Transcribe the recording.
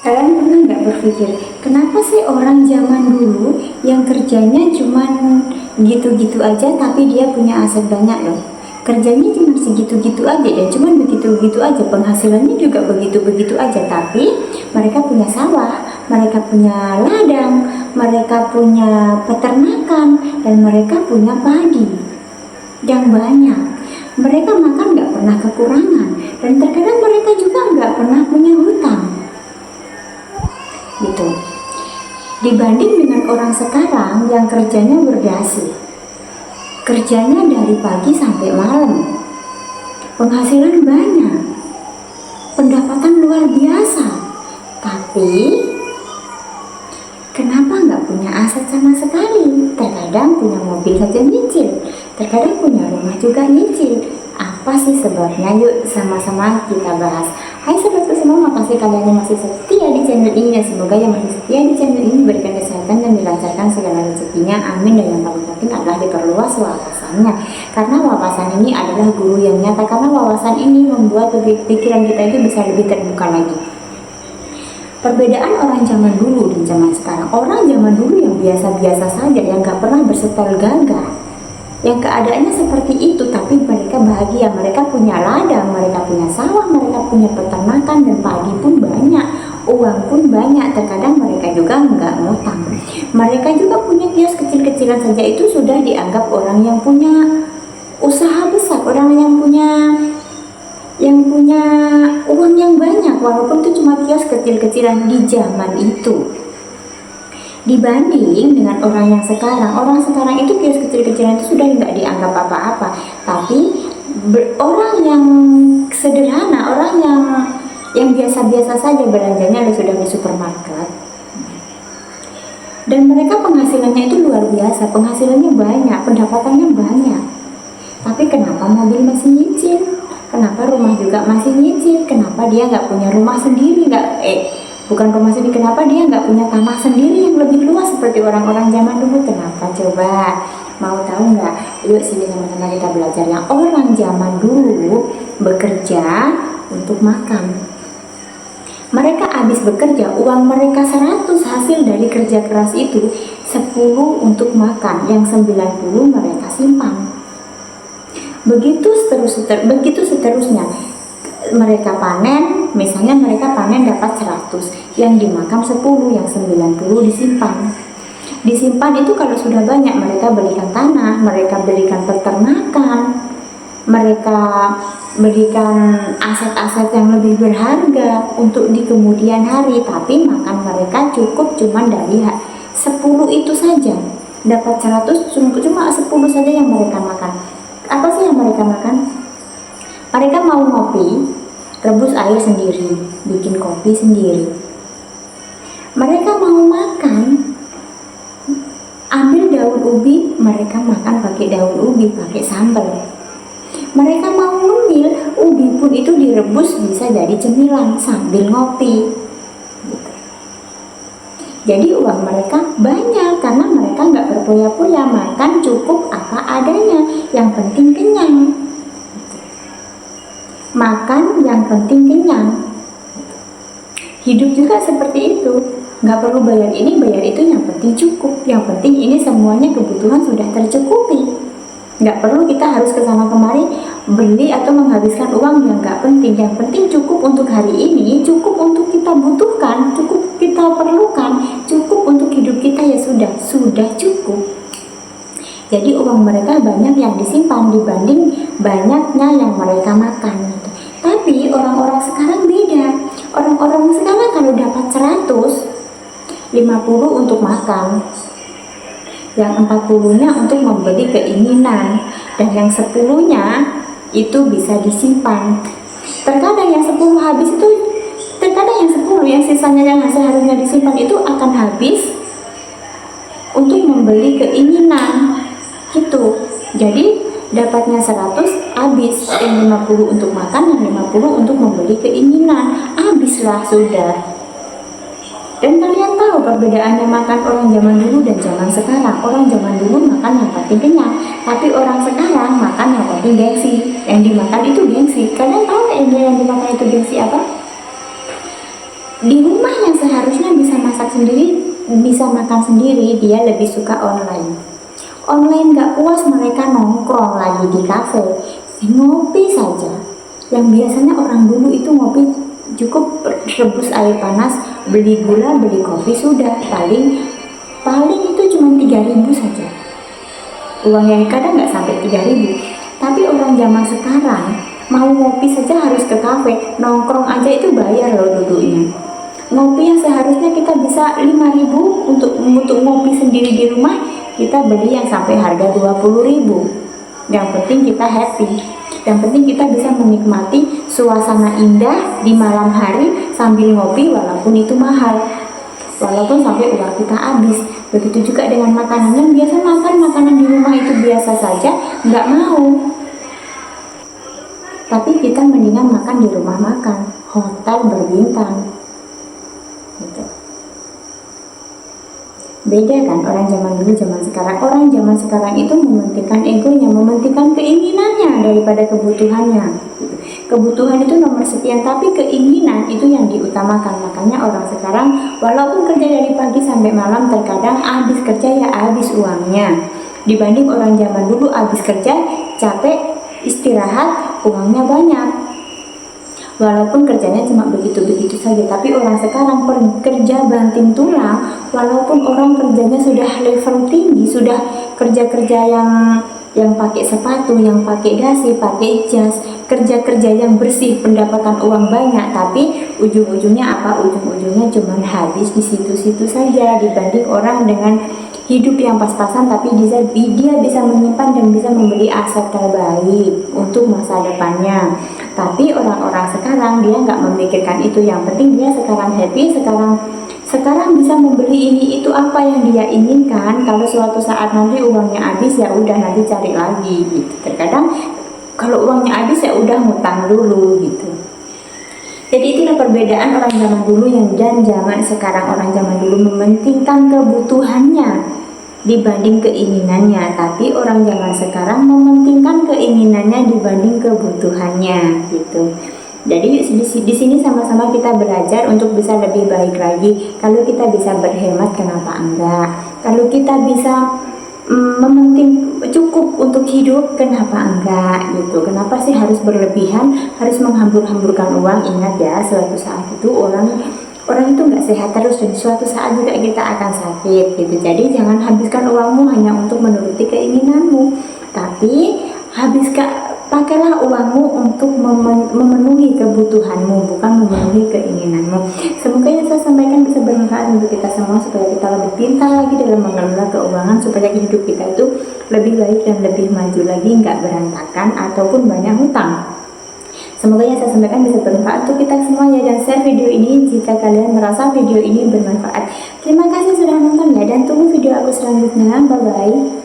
Kalian pernah nggak berpikir, kenapa sih orang zaman dulu yang kerjanya cuman gitu-gitu aja tapi dia punya aset banyak loh? Kerjanya cuma segitu-gitu aja dan cuman begitu-begitu aja, penghasilannya juga begitu-begitu aja, tapi mereka punya sawah, mereka punya ladang, mereka punya peternakan, dan mereka punya padi yang banyak. Mereka makan nggak pernah kekurangan, dan terkadang mereka juga nggak pernah punya hutang gitu. Dibanding dengan orang sekarang yang kerjanya berdasi, kerjanya dari pagi sampai malam, penghasilan banyak, pendapatan luar biasa, tapi kenapa nggak punya aset sama sekali? Terkadang punya mobil saja nyicil, terkadang punya rumah juga nyicil. Apa sih sebabnya? Yuk sama-sama kita bahas. Hai sobatku semua, makasih kalian yang masih setia di channel ini, dan semoga yang masih setia di channel ini diberikan kesehatan dan dilancarkan segala rezekinya, amin. Dan yang paling penting adalah diperluas wawasannya, karena wawasan ini adalah guru yang nyata, karena wawasan ini membuat pikiran kita itu bisa lebih terbuka lagi. Perbedaan orang zaman dulu dan zaman sekarang, orang zaman dulu yang biasa-biasa saja, yang gak pernah bersetel gagah, yang keadaannya seperti itu, tapi mereka bahagia, mereka punya ladang, mereka punya sawah, mereka punya peternakan, dan padi pun banyak, uang pun banyak. Terkadang mereka juga nggak ngutang, mereka juga punya kios kecil-kecilan saja, itu sudah dianggap orang yang punya usaha besar, orang yang punya uang yang banyak, walaupun itu cuma kios kecil-kecilan di zaman itu. Dibanding dengan orang yang sekarang, orang sekarang itu kios kecil-kecilan itu sudah nggak dianggap apa-apa, tapi orang yang sederhana, orang yang biasa-biasa saja belanjanya sudah di supermarket, dan mereka penghasilannya itu luar biasa, penghasilannya banyak, pendapatannya banyak, tapi kenapa mobil masih nyicil? Kenapa rumah juga masih nyicil? Kenapa dia nggak punya rumah sendiri? Bukan rumah sendiri, kenapa dia nggak punya tanah sendiri yang lebih luas seperti orang-orang zaman dulu? Kenapa coba? Mau tahu nggak? Yuk sini sama-sama kita belajar. Yang orang zaman dulu bekerja untuk makan. Mereka habis bekerja, uang mereka 100 hasil dari kerja keras itu, 10 untuk makan, yang 90 mereka simpan. Begitu seterusnya. Mereka panen, misalnya mereka panen dapat 100, yang dimakan 10, yang 90 disimpan. Disimpan itu kalau sudah banyak, mereka belikan tanah, mereka belikan peternakan, mereka berikan aset-aset yang lebih berharga untuk di kemudian hari, tapi makan mereka cukup cuma dari 10 itu saja. Dapat 100, cuma 10 saja yang mereka makan. Apa sih yang mereka makan? Mereka mau ngopi, rebus air sendiri, bikin kopi sendiri. Mereka mau makan, ambil daun ubi, mereka makan pakai daun ubi, pakai sambal. Mereka mau ngemil, ubi pun itu direbus bisa jadi cemilan sambil ngopi. Jadi uang mereka banyak karena mereka nggak berpoya-poya, makan cukup apa adanya, yang penting kenyang. Makan yang penting kenyang. Hidup juga seperti itu, nggak perlu bayar ini bayar itu, yang penting cukup, yang penting ini semuanya kebutuhan sudah tercukupi. Nggak perlu kita harus kesana kemari beli atau menghabiskan uang yang nggak penting. Yang penting cukup untuk hari ini, cukup untuk kita butuhkan, cukup kita perlukan, cukup untuk hidup kita, ya sudah cukup. Jadi uang mereka banyak yang disimpan dibanding banyaknya yang mereka makan. Tapi orang-orang sekarang beda. Orang-orang sekarang kalau dapat 100, 50 untuk makan, yang 40-nya untuk membeli keinginan, dan yang 10-nya itu bisa disimpan. Terkadang yang 10 habis itu, terkadang yang 10 yang sisanya yang seharusnya disimpan itu akan habis untuk membeli keinginan gitu. Jadi dapatnya 100 habis, yang 50 untuk makan, yang 50 untuk membeli keinginan, habislah sudah. Dan kalian tahu perbedaannya makan orang zaman dulu dan zaman sekarang. Orang zaman dulu makan yang penting kenyang, tapi orang sekarang makan yang penting gengsi. Yang dimakan itu gengsi. Kalian tahu yang dimakan itu gengsi apa? di rumah yang seharusnya bisa masak sendiri, bisa makan sendiri, dia lebih suka online. Online gak puas, mereka nongkrong lagi di kafe, ngopi saja. Yang biasanya orang dulu itu ngopi cukup rebus air panas, beli gula, beli kopi, sudah paling itu cuma 3.000 saja. Uang yang kadang nggak sampai 3.000. Tapi orang zaman sekarang mau ngopi saja harus ke kafe, nongkrong aja itu bayar loh duduknya. Ngopi yang seharusnya kita bisa 5.000 untuk ngopi sendiri di rumah, kita beli yang sampai harga 20.000. Yang penting kita happy, yang penting kita bisa menikmati suasana indah di malam hari sambil ngopi, walaupun itu mahal, walaupun sampai uang kita habis. Begitu juga dengan makanan, yang biasa makan makanan di rumah itu biasa saja, nggak mau. Tapi kita mendingan makan di rumah makan, hotel berbintang gitu. Beda kan orang zaman dulu zaman sekarang. Orang zaman sekarang itu mementingkan egonya, mementingkan keinginannya daripada kebutuhannya. Kebutuhan itu nomor sekian, tapi keinginan itu yang diutamakan. Makanya orang sekarang walaupun kerja dari pagi sampai malam, terkadang habis kerja ya habis uangnya. Dibanding orang zaman dulu habis kerja capek, istirahat, uangnya banyak. Walaupun kerjanya cuma begitu-begitu saja, tapi orang sekarang kerja banting tulang, walaupun orang kerjanya sudah level tinggi, sudah kerja-kerja yang pakai sepatu, yang pakai dasi, pakai jas, kerja-kerja yang bersih, pendapatan uang banyak, tapi ujung-ujungnya apa? Ujung-ujungnya cuma habis di situ-situ saja. Dibanding orang dengan hidup yang pas-pasan, tapi dia bisa menyimpan dan bisa membeli aset terbaik untuk masa depannya. Tapi orang-orang sekarang dia nggak memikirkan itu. Yang penting dia sekarang happy, sekarang bisa membeli ini itu apa yang dia inginkan. Kalau suatu saat nanti uangnya habis, ya udah nanti cari lagi gitu. Terkadang kalau uangnya habis ya udah ngutang dulu gitu. Jadi itulah perbedaan orang zaman dulu dan zaman sekarang. Orang zaman dulu mementingkan kebutuhannya dibanding keinginannya, tapi orang zaman sekarang mementingkan keinginannya dibanding kebutuhannya gitu. Jadi di sini sama-sama kita belajar untuk bisa lebih baik lagi. Kalau kita bisa berhemat, kenapa enggak? Kalau kita bisa mementing cukup untuk hidup, kenapa enggak gitu? Kenapa sih harus berlebihan, harus menghambur-hamburkan uang? Ingat ya, suatu saat itu orang itu nggak sehat terus, dan suatu saat juga kita akan sakit gitu. Jadi jangan habiskan uangmu hanya untuk menuruti keinginanmu, tapi pakailah uangmu untuk memenuhi kebutuhanmu, bukan memenuhi keinginanmu. Semoga yang saya sampaikan bisa bermanfaat untuk kita semua, supaya kita lebih pintar lagi dalam mengelola keuangan, supaya hidup kita itu lebih baik dan lebih maju lagi, nggak berantakan ataupun banyak hutang. Semoga yang saya sampaikan bisa bermanfaat untuk kita semua ya, dan share video ini jika kalian merasa video ini bermanfaat. Terima kasih sudah nonton ya, dan tunggu video aku selanjutnya. Bye bye.